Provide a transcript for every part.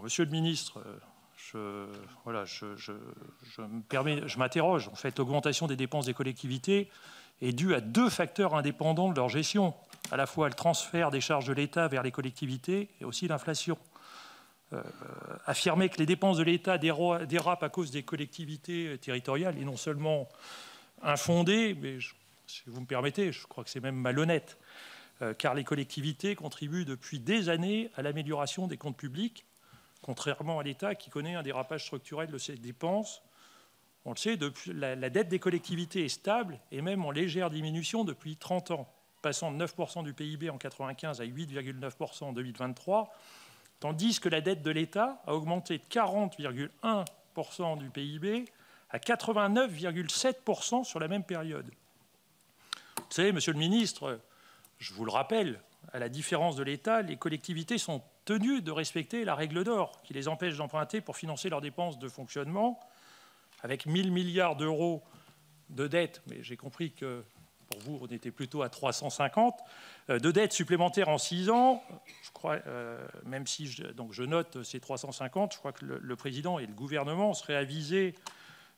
Monsieur le ministre, je m'interroge. En fait, l'augmentation des dépenses des collectivités est due à deux facteurs indépendants de leur gestion, à la fois le transfert des charges de l'État vers les collectivités et aussi l'inflation. Affirmer que les dépenses de l'État dérapent à cause des collectivités territoriales est non seulement infondé, mais si vous me permettez, je crois que c'est même malhonnête, car les collectivités contribuent depuis des années à l'amélioration des comptes publics, contrairement à l'État qui connaît un dérapage structurel de ses dépenses. On le sait, la dette des collectivités est stable et même en légère diminution depuis 30 ans, passant de 9% du PIB en 1995 à 8,9% en 2023, tandis que la dette de l'État a augmenté de 40,1% du PIB à 89,7% sur la même période. Vous savez, Monsieur le ministre, je vous le rappelle, à la différence de l'État, les collectivités sont tenues de respecter la règle d'or qui les empêche d'emprunter pour financer leurs dépenses de fonctionnement. Avec 1 000 milliards d'euros de dettes, mais j'ai compris que pour vous, on était plutôt à 350, de dettes supplémentaires en 6 ans. Je crois, même si je note ces 350, je crois que le président et le gouvernement seraient avisés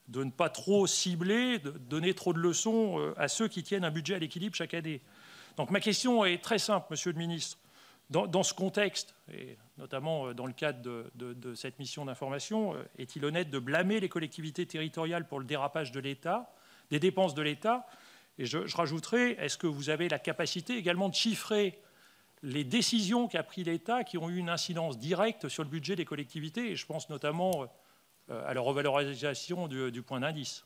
de ne pas trop cibler, de donner trop de leçons à ceux qui tiennent un budget à l'équilibre chaque année. Donc ma question est très simple, Monsieur le ministre. Dans ce contexte, et notamment dans le cadre de cette mission d'information, est-il honnête de blâmer les collectivités territoriales pour le dérapage de l'État, des dépenses de l'État? Et je rajouterai, est-ce que vous avez la capacité également de chiffrer les décisions qu'a prises l'État qui ont eu une incidence directe sur le budget des collectivités? Et je pense notamment à la revalorisation du point d'indice.